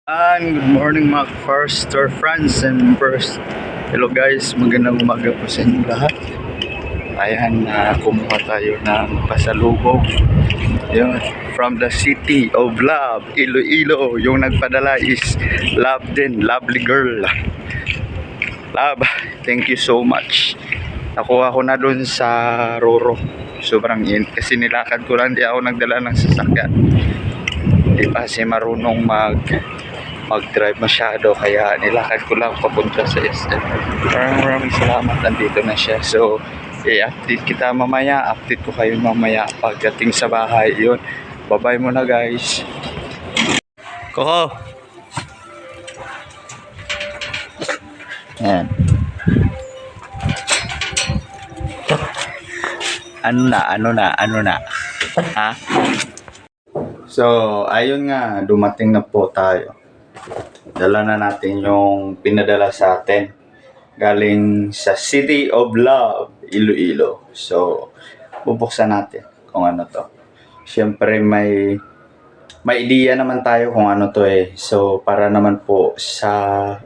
And good morning mga Forester friends and members. Hello guys, magandang umaga po sa inyo lahat. Ayan, kumuha tayo ng pasalubong. Yun, from the city of love, Iloilo. Yung nagpadala is love din, lovely girl. Love, thank you so much. Nakuha ko na dun sa Roro. Sobrang init kasi nilakad ko lang, di ako nagdala ng sasakyan. Di pa kasi marunong mag-drive masyado, kaya nilakad ko lang papunta sa SM. Maraming salamat, nandito na siya. So i-update kita mamaya, update ko kayo mamaya pagdating sa bahay. Yun, bye bye muna guys. Koko, yan, ano na ha. So ayun nga, dumating na po tayo. Dala na natin yung pinadala sa atin galing sa City of Love, Iloilo. So bubuksan natin kung ano to. Siyempre may idea naman tayo kung ano to eh. So para naman po sa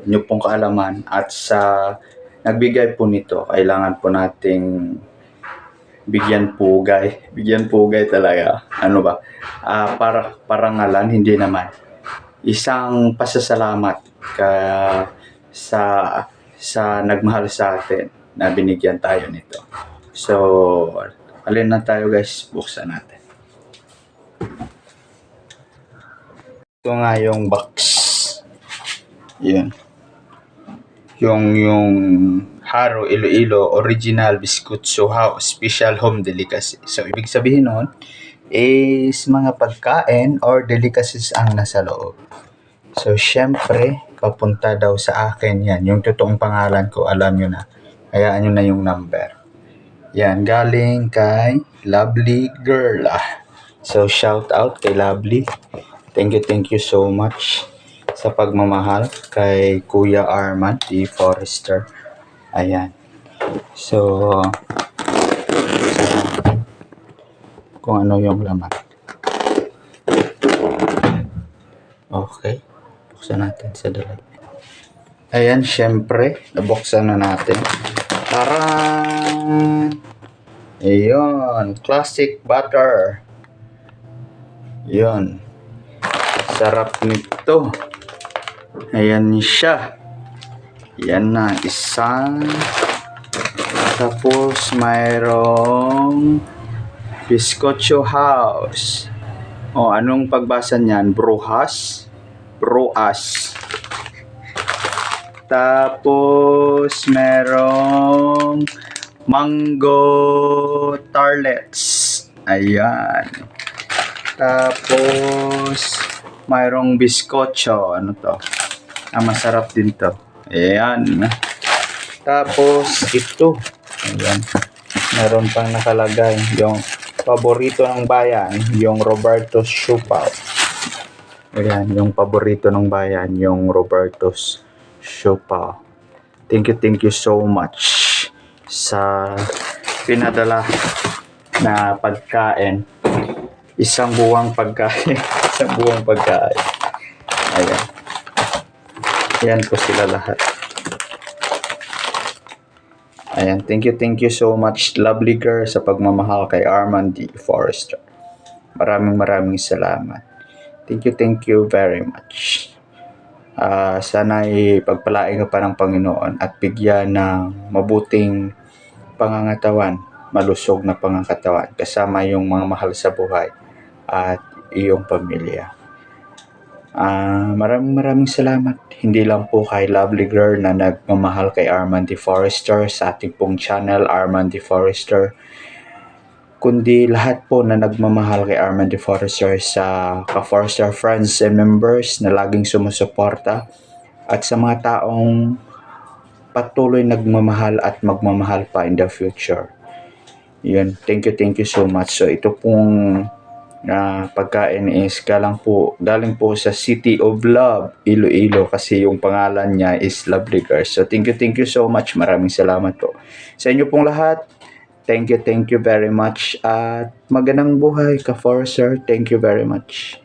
inyo pong kaalaman at sa nagbigay po nito, kailangan po nating bigyan pugay talaga. Ano ba? Para parangalan, hindi naman. Isang pasasalamat sa nagmahal sa atin na binigyan tayo nito. So, alin na tayo guys, buksan natin. Ito nga yung box. Yun. Yung Haro Iloilo Original Biscuitso House Special Home Delicacy. So, ibig sabihin nun is mga pagkain or delicacies ang nasa loob. So, syempre, papunta daw sa akin yan. Yung totoong pangalan ko, alam nyo na. Hayaan nyo na yung number. Yan, galing kay Lovely Girl. So, shout out kay Lovely. Thank you so much sa pagmamahal kay Kuya Arman D. Forester. Ayan. So, kung ano yung laman. Okay. Buksan natin sa dalag. Ayan, syempre, nabuksan na natin. Tarang! Ayun, classic butter. Yun. Sarap nito. Ayan siya. Yan na, isang. Tapos, mayroong Biscocho House. O, anong pagbasa niyan? Bruas. Tapos, merong mango tartlets. Ayan. Tapos, mayroong biscocho. Ano to? Masarap din to. Ayan. Tapos, ito. Ayan. Meron pang nakalagay yung paborito ng bayan, yung Roberto's Siopaw. Ayan, yung paborito ng bayan, yung Roberto's Siopaw. Thank you so much sa pinadala na pagkain. Isang buwang pagkain. Ayan. Ayan po sila lahat. Ayan, thank you so much, Lovely Girl, sa pagmamahal kay Arman D. Forester. Maraming salamat. Thank you very much. Sana'y pagpalain ka pa ng Panginoon at bigyan ng mabuting pangangatawan, malusog na pangangatawan, kasama yung mga mahal sa buhay at iyong pamilya. Maraming salamat. Hindi lang po kay Lovely Girl na nagmamahal kay Arman D. Forester sa ating pong channel, Arman D. Forester, kundi lahat po na nagmamahal kay Arman D. Forester sa ka-Forester friends and members na laging sumusuporta at sa mga taong patuloy nagmamahal at magmamahal pa in the future. Yun, thank you so much. So ito pong pagkain is galing po sa City of Love, Iloilo, kasi yung pangalan niya is Lovely Girl. So thank you so much. Maraming salamat po sa inyo pong lahat. Thank you very much at magandang buhay ka-Forester. Thank you very much.